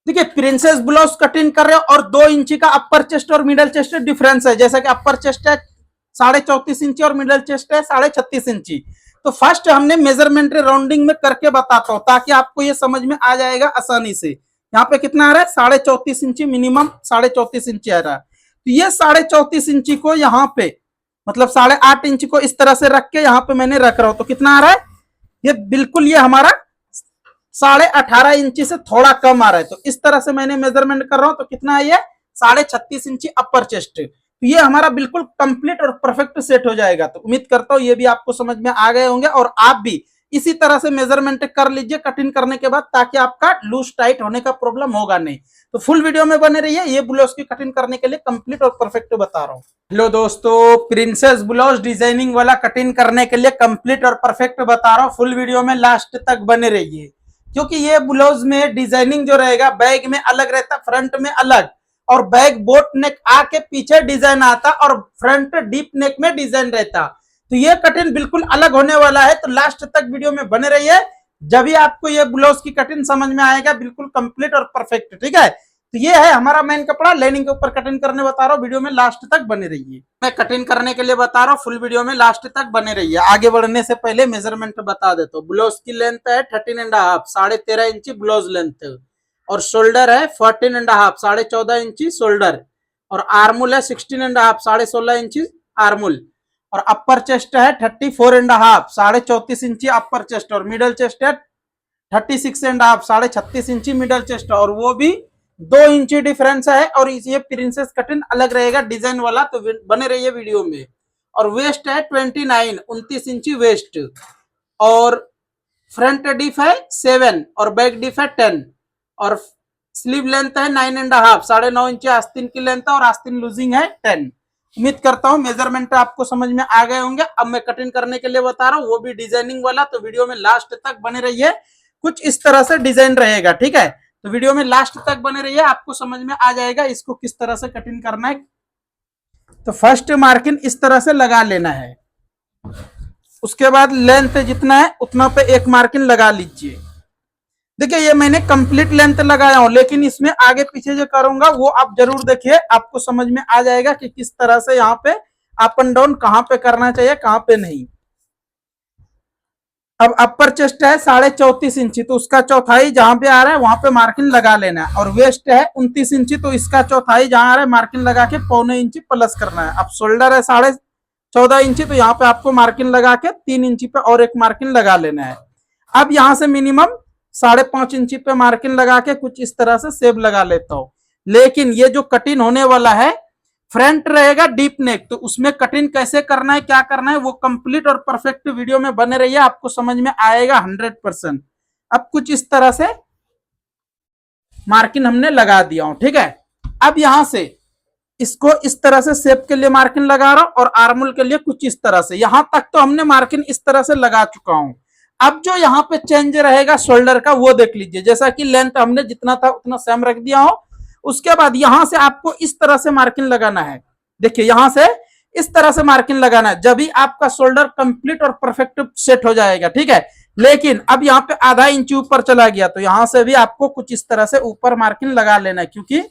देखिए princess blouse cutting कर रहे हो और 2 इंची का अपर चेस्ट और मिडल चेस्ट डिफरेंस है, जैसा कि अपर चेस्ट है 34.5 इंची और मिडल चेस्ट है 36.5 इंची। तो फर्स्ट हमने मेजरमेंट राउंडिंग में करके बताता हूं ताकि आपको ये समझ में आ जाएगा आसानी से। यहाँ पे कितना आ रहा है 34.5 इंची, मिनिमम 34.5 इंची आ रहा है। तो ये 34.5 इंची को यहाँ पे मतलब 8.5 इंच को इस तरह से रख के यहाँ पे मैंने रख रहा हूं, तो कितना आ रहा है ये बिल्कुल ये हमारा 18.5 इंची से थोड़ा कम आ रहा है। तो इस तरह से मैंने मेजरमेंट कर रहा हूं, तो कितना है ये 36.5 इंची अपर चेस्ट। तो ये हमारा बिल्कुल कंप्लीट और परफेक्ट सेट हो जाएगा। तो उम्मीद करता हूं ये भी आपको समझ में आ गए होंगे और आप भी इसी तरह से मेजरमेंट कर लीजिए कटिंग करने के बाद, ताकि आपका लूज टाइट होने का प्रॉब्लम होगा नहीं। तो फुल वीडियो में बने रहिए, ये ब्लाउज की कटिंग करने के लिए कंप्लीट और परफेक्ट बता रहा हूं। हेलो दोस्तों, प्रिंसेस ब्लाउज डिजाइनिंग वाला कटिंग करने के लिए कंप्लीट और परफेक्ट बता रहा हूं। फुल वीडियो में लास्ट तक बने रहिए, क्योंकि ये ब्लाउज में डिजाइनिंग जो रहेगा बैग में अलग रहता, फ्रंट में अलग, और बैग बोट नेक आके पीछे डिजाइन आता और फ्रंट डीप नेक में डिजाइन रहता। तो ये कटिंग बिल्कुल अलग होने वाला है। तो लास्ट तक वीडियो में बने रहिए, जब भी आपको ये ब्लाउज की कटिंग समझ में आएगा बिल्कुल कंप्लीट और परफेक्ट। ठीक है, तो ये है हमारा मेन कपड़ा, लाइनिंग के ऊपर कटिंग करने बता रहा हूँ। वीडियो में लास्ट तक बने रहिए, मैं कटिंग करने के लिए बता रहा हूँ। फुल वीडियो में लास्ट तक बने रहिए। आगे बढ़ने से पहले मेजरमेंट बता देता हूँ। ब्लाउज की लेंथ है 13.5, 13.5 इंची ब्लाउज लेंथ, और शोल्डर है 14.5, 14.5 इंची शोल्डर, और आर्मुल है 16.5, 16.5 इंची आर्मुल, और अपर चेस्ट है 34.5, 34.5 इंची अपर चेस्ट, और मिडल चेस्ट है 36.5, 36.5 इंची मिडल चेस्ट, और वो भी 2 इंची डिफरेंस है। और ये प्रिंसेस कटिंग अलग रहेगा डिजाइन वाला, तो बने रहिए वीडियो में। और वेस्ट है 29 वेस्ट, और फ्रंट डिफ है 7 और बैक डिफ है 10, और स्लीव लेंथ है 9.5, 9.5 इंची आस्तीन की लेंथ है, और आस्तीन लूजिंग है 10। उम्मीद करता हूं मेजरमेंट आपको समझ में आ गए होंगे। अब मैं कटिंग करने के लिए बता रहा हूँ, वो भी डिजाइनिंग वाला, तो वीडियो में लास्ट तक बने रहिए। कुछ इस तरह से डिजाइन रहेगा, ठीक है, तो वीडियो में लास्ट तक बने रहिए, आपको समझ में आ जाएगा इसको किस तरह से कटिंग करना है। तो फर्स्ट मार्किंग इस तरह से लगा लेना है, उसके बाद लेंथ जितना है उतना पे एक मार्किंग लगा लीजिए। देखिए ये मैंने कंप्लीट लेंथ लगाया हूं, लेकिन इसमें आगे पीछे जो करूंगा वो आप जरूर देखिए, आपको समझ में आ जाएगा कि किस तरह से यहाँ पे अप एंड डाउन कहां पे करना चाहिए कहां पे नहीं। अब अपर चेस्ट है 34.5 इंची, तो उसका चौथाई जहां पे आ रहा है वहां पे मार्किंग लगा लेना है। और वेस्ट है 29 इंची, तो इसका चौथाई जहां आ रहा है मार्किंग लगा के 0.25 इंची प्लस करना है। अब शोल्डर है 14.5 इंची, तो यहाँ पे आपको मार्किंग लगा के 3 इंची पे और एक मार्किंग लगा लेना है। अब यहां से मिनिमम 5.5 इंची पे मार्किंग लगा के कुछ इस तरह से सेब लगा लेता हूं। लेकिन ये जो कटिंग होने वाला है फ्रंट रहेगा डीप नेक, तो उसमें कटिंग कैसे करना है क्या करना है वो कंप्लीट और परफेक्ट वीडियो में बने रहिए, आपको समझ में आएगा 100%। अब कुछ इस तरह से मार्किंग हमने लगा दिया हूं, ठीक है। अब यहां से इसको इस तरह से शेप के लिए मार्किंग लगा रहा हूं, और आर्मुल के लिए कुछ इस तरह से। यहां तक तो हमने मार्किंग इस तरह से लगा चुका हूं। अब जो यहाँ पे चेंज रहेगा शोल्डर का वो देख लीजिए, जैसा कि लेंथ हमने जितना था उतना सेम रख दिया हो। उसके बाद यहां से आपको इस तरह से मार्किंग लगाना है। देखिए यहां से इस तरह से मार्किंग लगाना है, जब भी आपका शोल्डर कंप्लीट और परफेक्ट सेट हो जाएगा, ठीक है। लेकिन अब यहाँ पे आधा इंच ऊपर चला गया, तो यहां से भी आपको कुछ इस तरह से ऊपर मार्किंग लगा लेना है, क्योंकि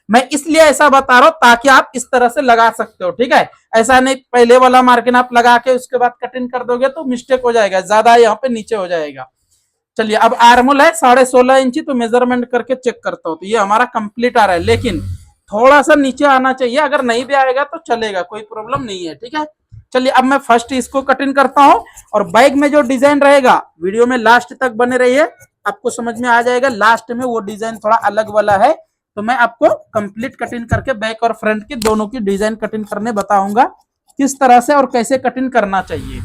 मैं इसलिए ऐसा बता रहा हूं ताकि आप इस तरह से लगा सकते हो, ठीक है। ऐसा नहीं पहले वाला मार्किंग आप लगा के उसके बाद कटिंग कर दोगे तो मिस्टेक हो जाएगा, ज्यादा यहाँ पे नीचे हो जाएगा। चलिए अब आर्मुल है 16.5 इंची, तो मेजरमेंट करके चेक करता हूं, तो ये हमारा कंप्लीट आ रहा है, लेकिन थोड़ा सा नीचे आना चाहिए। अगर नहीं भी आएगा तो चलेगा, कोई प्रॉब्लम नहीं है, ठीक है। चलिए अब मैं फर्स्ट इसको कटिंग करता हूं, और बैग में जो डिजाइन रहेगा वीडियो में लास्ट तक बने रहिए, आपको समझ में आ जाएगा। लास्ट में वो डिजाइन थोड़ा अलग वाला है, तो मैं आपको कंप्लीट कटिंग करके बैक और फ्रंट की दोनों की डिजाइन कटिंग करने बताऊंगा किस तरह से और कैसे कटिंग करना चाहिए।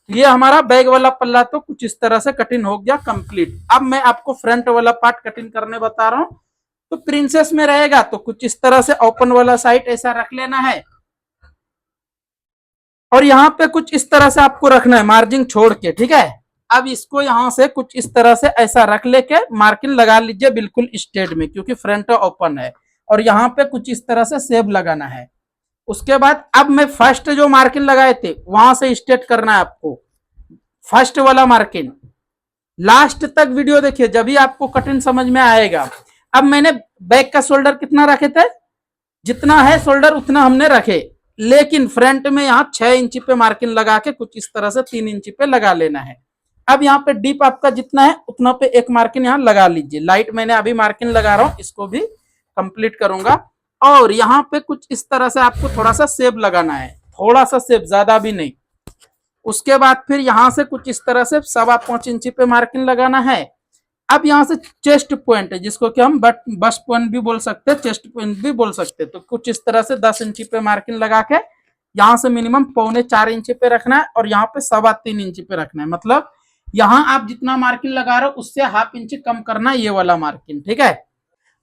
ये हमारा बैग वाला पल्ला तो कुछ इस तरह से कटिंग हो गया कंप्लीट। अब मैं आपको फ्रंट वाला पार्ट कटिंग करने बता रहा हूं। तो प्रिंसेस में रहेगा तो कुछ इस तरह से ओपन वाला साइड ऐसा रख लेना है, और यहाँ पे कुछ इस तरह से आपको रखना है मार्जिन छोड़ के, ठीक है। अब इसको यहां से कुछ इस तरह से ऐसा रख लेके मार्किंग लगा लीजिए बिल्कुल स्ट्रेट में, क्योंकि फ्रंट ओपन है, और यहाँ पे कुछ इस तरह से सेब लगाना है। उसके बाद अब मैं फर्स्ट जो मार्किंग लगाए थे वहां से स्ट्रेट करना है आपको, फर्स्ट वाला मार्किंग। लास्ट तक वीडियो देखिए, जब भी आपको कटिंग समझ में आएगा। अब मैंने बैक का शोल्डर कितना रखे थे, जितना है शोल्डर उतना हमने रखे, लेकिन फ्रंट में यहाँ 6 इंची पे मार्किंग लगा के कुछ इस तरह से 3 इंची पे लगा लेना है। अब यहाँ पे डीप आपका जितना है उतना पे एक मार्किंग यहाँ लगा लीजिए। लाइट मैंने अभी मार्किंग लगा रहा हूँ, इसको भी कंप्लीट करूंगा। और यहाँ पे कुछ इस तरह से आपको थोड़ा सा शेप लगाना है, थोड़ा सा शेप, ज्यादा भी नहीं। उसके बाद फिर यहाँ से कुछ इस तरह से 5.25 इंची पे मार्किंग लगाना है। अब यहाँ से चेस्ट पॉइंट है, जिसको कि हम बस्ट पॉइंट भी बोल सकते हैं, चेस्ट पॉइंट भी बोल सकते हैं। तो कुछ इस तरह से 10 इंची पे मार्किंग लगा के यहाँ से मिनिमम 3.25 इंची पे रखना है और यहाँ पे 3.25 इंची पे रखना है। मतलब यहाँ आप जितना मार्किंग लगा रहे हो उससे हाफ इंची कम करना है ये वाला मार्किंग, ठीक है।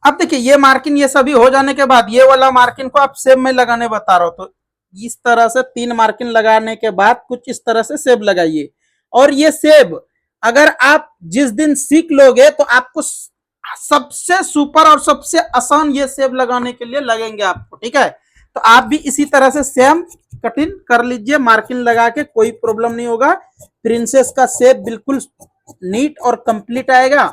अब देखिए ये मार्किंग ये सभी हो जाने के बाद ये वाला मार्किंग को आप सेब में लगाने बता रहा हूँ। तो इस तरह से 3 मार्किंग लगाने के बाद कुछ इस तरह से सेब लगाइए। और ये सेब अगर आप जिस दिन सीख लोगे तो आपको सबसे सुपर और सबसे आसान ये सेब लगाने के लिए लगेंगे आपको, ठीक है। तो आप भी इसी तरह से सेम कटिंग कर लीजिए, मार्किंग लगा के, कोई प्रॉब्लम नहीं होगा। प्रिंसेस का सेब बिल्कुल नीट और कंप्लीट आएगा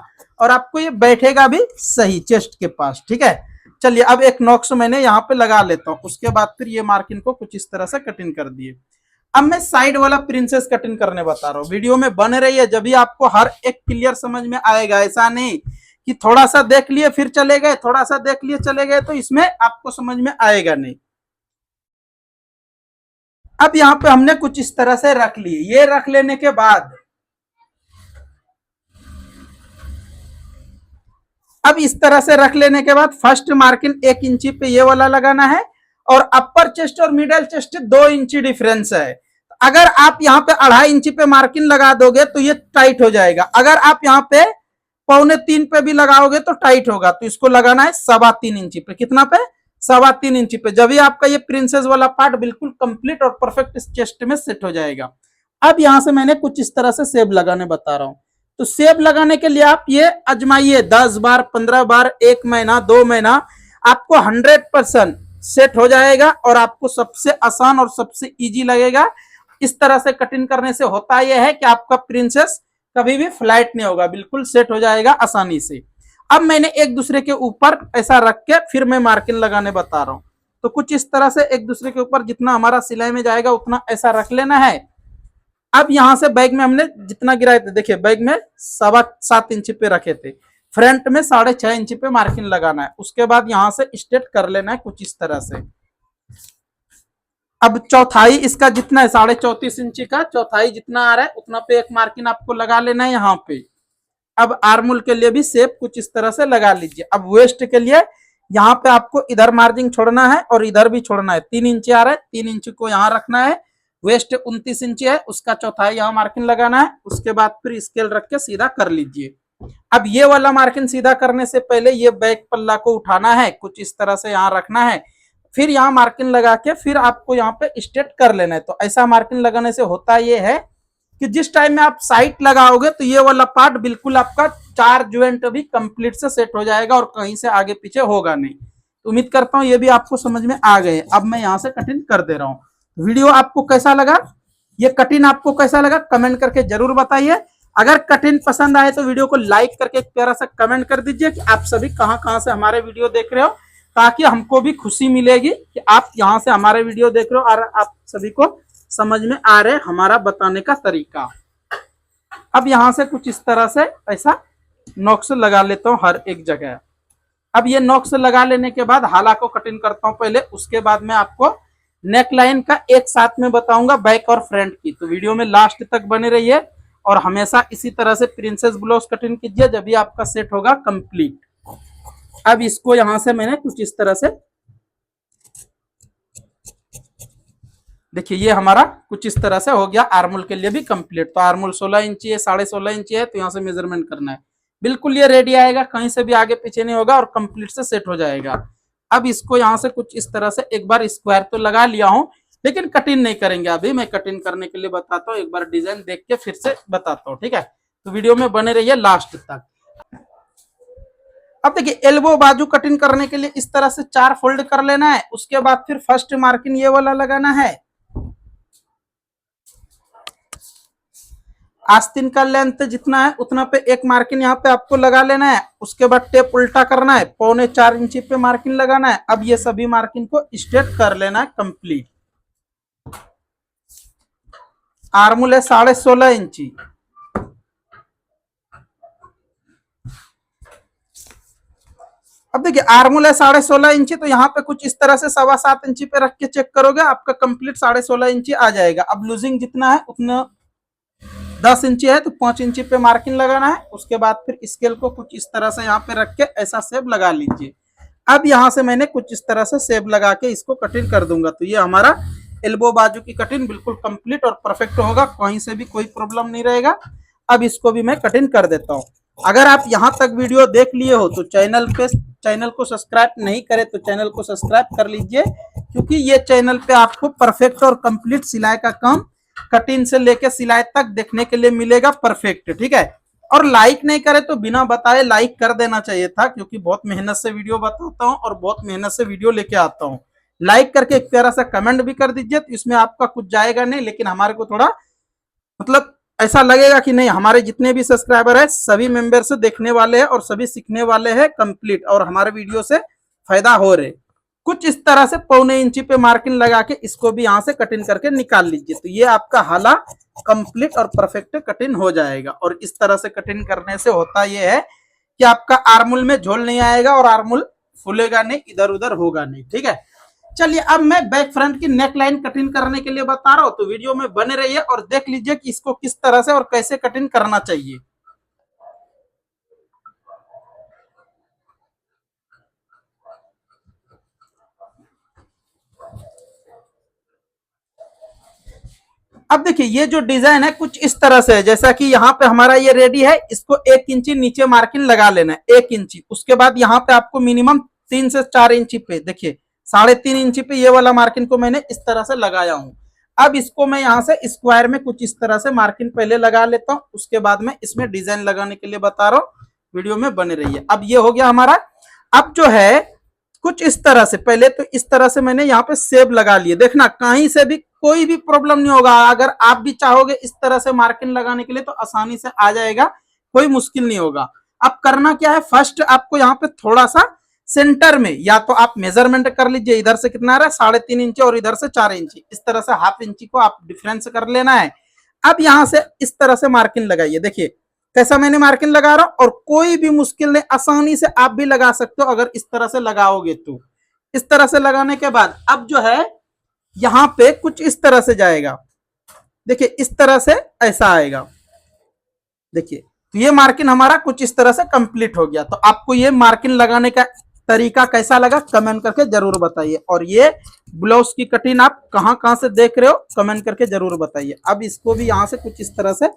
और आपको ये बैठेगा भी सही चेस्ट के पास, ठीक है। चलिए अब एक नॉक्स मैंने यहाँ पे लगा लेता हूँ, उसके बाद फिर ये मार्किंग को कुछ इस तरह से कटिंग कर दिए। अब मैं साइड वाला प्रिंसेस कटिंग करने बता रहा हूँ। वीडियो में बने रहिए, जब भी आपको हर एक क्लियर समझ में आएगा। ऐसा नहीं कि थोड़ा सा देख लिए फिर चले गए, थोड़ा सा देख लिए चले गए, तो इसमें आपको समझ में आएगा नहीं। अब यहाँ पे हमने कुछ इस तरह से रख लिए। ये रख लेने के बाद अब इस तरह से रख लेने के बाद फर्स्ट मार्किंग 1 इंची पे ये वाला लगाना है और अपर चेस्ट और मिडल चेस्ट 2 इंची डिफरेंस है। अगर आप यहाँ पे 2.5 इंची पे मार्किंग लगा दोगे तो ये टाइट हो जाएगा। अगर आप यहाँ पे 2.25 पे भी लगाओगे तो टाइट होगा। तो इसको लगाना है 3.25 इंची पे। कितना पे? 3.25 इंची पे। जब भी आपका ये प्रिंसेस वाला पार्ट बिल्कुल कंप्लीट और परफेक्ट चेस्ट में सेट हो जाएगा। अब यहां से मैंने कुछ इस तरह से सेब लगाने बता रहा हूं। तो सेब लगाने के लिए आप ये आजमाइए 10 बार, 15 बार, 1 महीना, 2 महीना, आपको 100% सेट हो जाएगा और आपको सबसे आसान और सबसे इजी लगेगा। इस तरह से कटिंग करने से होता यह है कि आपका प्रिंसेस कभी भी फ्लैट नहीं होगा, बिल्कुल सेट हो जाएगा आसानी से। अब मैंने एक दूसरे के ऊपर ऐसा रख के फिर मैं मार्किंग लगाने बता रहा हूं। तो कुछ इस तरह से एक दूसरे के ऊपर जितना हमारा सिलाई में जाएगा उतना ऐसा रख लेना है। अब यहां से बैग में हमने जितना गिराए थे, देखिए बैग में 7.25 इंची पे रखे थे, फ्रंट में 6.5 इंची पे मार्किंग लगाना है। उसके बाद यहां से स्ट्रेट कर लेना है कुछ इस तरह से। अब चौथाई इसका जितना है 34.5 इंची का, चौथाई जितना आ रहा है उतना पे एक मार्किंग आपको लगा लेना है यहाँ पे। अब आर्मोल के लिए भी शेप कुछ इस तरह से लगा लीजिए। अब वेस्ट के लिए यहाँ पे आपको इधर मार्जिन छोड़ना है और इधर भी छोड़ना है। 3 इंची आ रहा है, 3 इंची को यहाँ रखना है। वेस्ट 29 इंची है, उसका चौथाई यहाँ मार्किंग लगाना है। उसके बाद फिर स्केल रख के सीधा कर लीजिए। अब ये वाला मार्किंग सीधा करने से पहले ये बैक पल्ला को उठाना है, कुछ इस तरह से यहाँ रखना है, फिर यहाँ मार्किंग लगा के फिर आपको यहाँ पे स्ट्रेट कर लेना है। तो ऐसा मार्किंग लगाने से होता ये है कि जिस टाइम में आप साइट लगाओगे तो ये वाला पार्ट बिल्कुल आपका 4 ज्वाइंट भी कंप्लीट से सेट हो जाएगा और कहीं से आगे पीछे होगा नहीं। तो उम्मीद करता हूँ ये भी आपको समझ में आ गए। अब मैं यहाँ से कटिंग कर दे रहा हूँ। वीडियो आपको कैसा लगा, ये कटिंग आपको कैसा लगा कमेंट करके जरूर बताइए। अगर कटिंग पसंद आए तो वीडियो को लाइक करके एक प्यारा सा कमेंट कर दीजिए कि आप सभी कहाँ से हमारे वीडियो देख रहे हो, ताकि हमको भी खुशी मिलेगी कि आप यहाँ से हमारे वीडियो देख रहे हो और आप सभी को समझ में आ रहे हमारा बताने का तरीका। अब यहाँ से कुछ इस तरह से ऐसा नॉक्स लगा लेता हूँ हर एक जगह। अब ये नॉक्स लगा लेने के बाद हाला को कटिंग करता हूँ पहले, उसके बाद मैं आपको नेक लाइन का एक साथ में बताऊंगा बैक और फ्रंट की। तो वीडियो में लास्ट तक बने रहिए और हमेशा इसी तरह से प्रिंसेस ब्लाउज कटिंग कीजिए, जब भी आपका सेट होगा कंप्लीट। अब इसको यहां से मैंने कुछ इस तरह से, देखिए ये हमारा कुछ इस तरह से हो गया। आर्मोल के लिए भी कंप्लीट। तो आर्मोल 16 इंची है, 16.5 इंची है, तो यहाँ से मेजरमेंट करना है। बिल्कुल ये रेडी आएगा, कहीं से भी आगे पीछे नहीं होगा और कंप्लीट से सेट हो जाएगा। अब इसको यहाँ से कुछ इस तरह से एक बार स्क्वायर तो लगा लिया हूं, लेकिन कटिंग नहीं करेंगे अभी। मैं कटिंग करने के लिए बताता हूँ, एक बार डिजाइन देख के फिर से बताता हूँ, ठीक है। तो वीडियो में बने रहिए लास्ट तक। अब देखिए एल्बो बाजू कटिंग करने के लिए इस तरह से 4 फोल्ड कर लेना है। उसके बाद फिर फर्स्ट मार्किंग ये वाला लगाना है। आस्तीन का लेंथ जितना है उतना पे एक मार्किंग यहाँ पे आपको लगा लेना है। उसके बाद टेप उल्टा करना है, 4.25 इंची पे मार्किंग लगाना है। अब ये सभी मार्किंग को स्ट्रेट कर लेना है कंप्लीट। आर्मूल है 16.5 इंची। अब देखिए आर्मूल है 16.5 इंची, तो यहाँ पे कुछ इस तरह से 7.25 इंची पे रख के चेक करोगे, आपका कंप्लीट 16.5 इंची आ जाएगा। अब लूजिंग जितना है उतना 10 इंची है तो 5 इंची पे मार्किंग लगाना है। उसके बाद फिर स्केल को कुछ इस तरह से यहाँ पे रख के ऐसा सेब लगा लीजिए। अब यहाँ से मैंने कुछ इस तरह से सेब लगा के इसको कटिंग कर दूंगा, तो ये हमारा एल्बो बाजू की कटिंग बिल्कुल कंप्लीट और परफेक्ट होगा, कहीं से भी कोई प्रॉब्लम नहीं रहेगा। अब इसको भी मैं कटिंग कर देता हूँ। अगर आप यहाँ तक वीडियो देख लिए हो तो चैनल को सब्सक्राइब नहीं करे तो चैनल को सब्सक्राइब कर लीजिए, क्योंकि ये चैनल पे आपको परफेक्ट और कंप्लीट सिलाई का काम कटिंग से लेके सिलाई तक देखने के लिए मिलेगा परफेक्ट, ठीक है। और लाइक नहीं करे तो बिना बताए लाइक कर देना चाहिए था, क्योंकि बहुत मेहनत से वीडियो बताता हूँ और बहुत मेहनत से वीडियो लेके आता हूँ। लाइक करके एक प्यारा सा कमेंट भी कर दीजिए, तो इसमें आपका कुछ जाएगा नहीं, लेकिन हमारे को थोड़ा मतलब ऐसा लगेगा कि नहीं, हमारे जितने भी सब्सक्राइबर है सभी मेंबर से देखने वाले हैं और सभी सीखने वाले हैं कंप्लीट, और हमारे वीडियो से फायदा हो रहे। कुछ इस तरह से 1.25 इंची पे मार्किंग लगा के इसको भी यहाँ से कटिंग करके निकाल लीजिए, तो ये आपका हाला कंप्लीट और परफेक्ट कटिंग हो जाएगा। और इस तरह से कटिंग करने से होता यह है कि आपका आर्मूल में झोल नहीं आएगा और आर्मूल फूलेगा नहीं, इधर उधर होगा नहीं, ठीक है। चलिए अब मैं बैक फ्रंट की नेक लाइन कटिंग करने के लिए बता रहा हूं, तो वीडियो में बने रहिए और देख लीजिए कि इसको किस तरह से और कैसे कटिंग करना चाहिए। अब देखिए ये जो डिजाइन है कुछ इस तरह से है, जैसा कि यहाँ पे हमारा ये रेडी है, इसको 1 इंची नीचे मार्किंग लगा लेना है, 1 इंची। उसके बाद यहाँ पे आपको मिनिमम 3 से 4 इंची पे देखिए 3.5 इंची पे ये वाला मार्किंग को मैंने इस तरह से लगाया हूँ। अब इसको मैं यहाँ से स्क्वायर में कुछ इस तरह से मार्किंग पहले लगा लेता हूँ, उसके बाद में इसमें डिजाइन लगाने के लिए बता रहा हूँ, वीडियो में बने रहिए। अब ये हो गया हमारा। अब जो है कुछ इस तरह से पहले तो इस तरह से मैंने यहाँ पे सेब लगा लिए, देखना कहीं से भी कोई भी प्रॉब्लम नहीं होगा। अगर आप भी चाहोगे इस तरह से मार्किंग लगाने के लिए तो आसानी से आ जाएगा, कोई मुश्किल नहीं होगा। अब करना क्या है, फर्स्ट आपको यहाँ पे थोड़ा सा सेंटर में या तो आप मेजरमेंट कर लीजिए, इधर से कितना आ रहा है 3.5 इंची और इधर से 4 इंची, इस तरह से 1/2 इंची को आप डिफरेंस कर लेना है। अब यहाँ से इस तरह से मार्किंग लगाइए, देखिए कैसा मैंने मार्किंग लगा रहा हूं, और कोई भी मुश्किल नहीं, आसानी से आप भी लगा सकते हो अगर इस तरह से लगाओगे तो। इस तरह से लगाने के बाद अब जो है यहां पे कुछ इस तरह से जाएगा, देखिए इस तरह से ऐसा आएगा, देखिए तो ये मार्किंग हमारा कुछ इस तरह से कंप्लीट हो गया। तो आपको ये मार्किंग लगाने का तरीका कैसा लगा कमेंट करके जरूर बताइए, और ये ब्लाउज की कटिंग आप कहां कहां से देख रहे हो कमेंट करके जरूर बताइए। अब इसको भी यहां से कुछ इस तरह से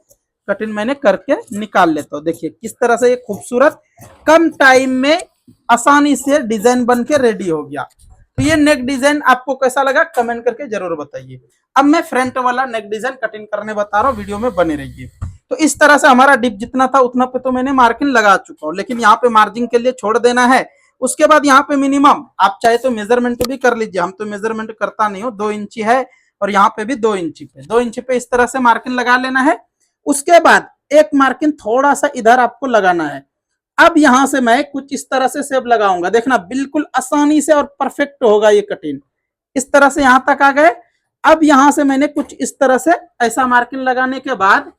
कटिंग मैंने करके निकाल लेता हूं, देखिए किस तरह से ये खूबसूरत कम टाइम में आसानी से डिजाइन बन के रेडी हो गया। तो ये नेक डिजाइन आपको कैसा लगा कमेंट करके जरूर बताइए। अब मैं फ्रंट वाला नेक डिजाइन कटिंग करने बता रहा हूँ, वीडियो में बने रहिए। तो इस तरह से हमारा डिप जितना था उतना पे तो मैंने मार्किंग लगा चुका हूँ, लेकिन यहाँ पे मार्जिन के लिए छोड़ देना है। उसके बाद यहाँ पे मिनिमम आप चाहे तो मेजरमेंट भी कर लीजिए, हम तो मेजरमेंट करता नहीं हूँ, 2 इंची है और यहाँ पे भी 2 इंची पे इस तरह से मार्किंग लगा लेना है। उसके बाद एक मार्किंग थोड़ा सा इधर आपको लगाना है। अब यहां से मैं कुछ इस तरह से सेब लगाऊंगा, देखना बिल्कुल आसानी से और परफेक्ट होगा ये कटिंग। इस तरह से यहां तक आ गए। अब यहां से मैंने कुछ इस तरह से ऐसा मार्किंग लगाने के बाद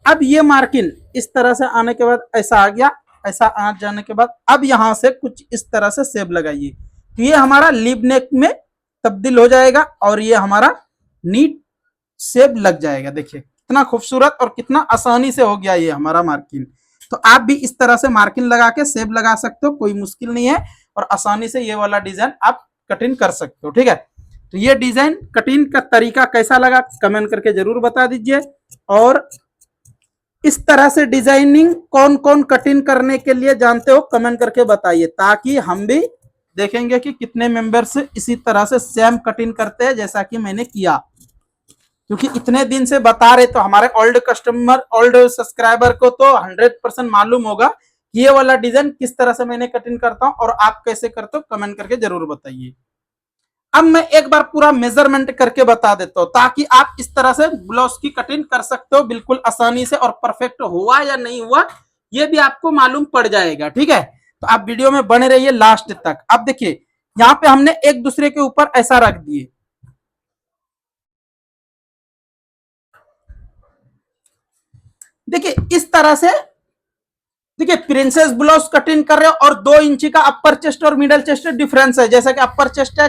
अब ये मार्किंग इस तरह से आने के बाद ऐसा आ गया, ऐसा आ जाने के बाद अब यहां से कुछ इस तरह से सेब लगाइए, तो ये हमारा लीव नेक में तब्दील हो जाएगा और ये हमारा नीट सेब लग जाएगा। देखिए कितना खूबसूरत और कितना आसानी से हो गया ये हमारा मार्किंग। तो आप भी इस तरह से मार्किंग लगा के सेब लगा सकते हो, कोई मुश्किल नहीं है, और आसानी से ये वाला डिजाइन आप कटिंग कर सकते हो, ठीक है। तो ये डिजाइन कटिंग का तरीका कैसा लगा कमेंट करके जरूर बता दीजिए, और इस तरह से डिजाइनिंग कौन कौन कटिंग करने के लिए जानते हो कमेंट करके बताइए, ताकि हम भी देखेंगे कि कितने मेंबर्स इसी तरह से सेम कटिंग करते हैं जैसा कि मैंने किया। क्योंकि इतने दिन से बता रहे तो हमारे ओल्ड कस्टमर ओल्ड सब्सक्राइबर को तो 100% मालूम होगा कि ये वाला डिजाइन किस तरह से मैंने कटिंग करता हूं, और आप कैसे करते हो कमेंट करके जरूर बताइए। अब मैं एक बार पूरा मेजरमेंट करके बता देता हूं ताकि आप इस तरह से ब्लाउज की कटिंग कर सकते हो बिल्कुल आसानी से, और परफेक्ट हुआ या नहीं हुआ ये भी आपको मालूम पड़ जाएगा। ठीक है, तो आप वीडियो में बने रहिए लास्ट तक। अब देखिए यहां पे हमने एक दूसरे के ऊपर ऐसा रख दिए, देखिए इस तरह से। देखिए प्रिंसेस ब्लाउज कटिंग कर रहे हो और 2 इंची का अपर चेस्ट और मिडल चेस्ट डिफरेंस है, जैसा कि अपर चेस्ट है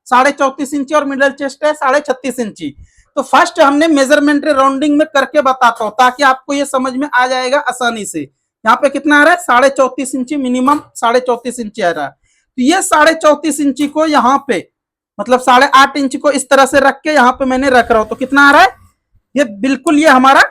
34.5 इंची और मिडल चेस्ट है 36.5 इंची। तो फर्स्ट हमने मेजरमेंट राउंडिंग में करके बताता हूं ताकि आपको ये समझ में आ जाएगा आसानी से। यहाँ पे कितना आ रहा है 34.5 इंची, मिनिमम 34.5 इंची आ रहा है। तो ये 34.5 इंची को यहाँ पे मतलब 8.5 इंच को इस तरह से रख के यहाँ पे मैंने रख रहा हूं, तो कितना आ रहा है ये बिल्कुल ये हमारा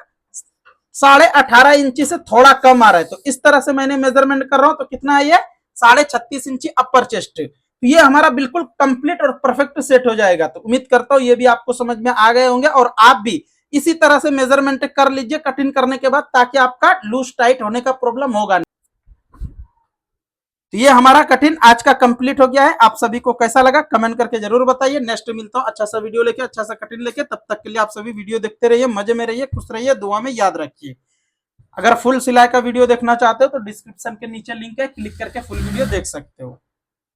18.5 इंची से थोड़ा कम आ रहा है। तो इस तरह से मैंने मेजरमेंट कर रहा हूं, तो कितना है ये 36.5 इंची अपर चेस्ट। तो ये हमारा बिल्कुल कंप्लीट और परफेक्ट सेट हो जाएगा। तो उम्मीद करता हूं ये भी आपको समझ में आ गए होंगे, और आप भी इसी तरह से मेजरमेंट कर लीजिए कटिंग करने के बाद, ताकि आपका लूज टाइट होने का प्रॉब्लम होगा नहीं। तो ये हमारा कटिंग आज का कंप्लीट हो गया है। आप सभी को कैसा लगा कमेंट करके जरूर बताइए। नेक्स्ट मिलता हूं अच्छा सा वीडियो लेके, अच्छा सा कटिंग लेके। तब तक के लिए आप सभी वीडियो देखते रहिए, मजे में रहिए, खुश रहिए, दुआ में याद रखिए। अगर फुल सिलाई का वीडियो देखना चाहते हो तो डिस्क्रिप्शन के नीचे लिंक है, क्लिक करके फुल वीडियो देख सकते हो।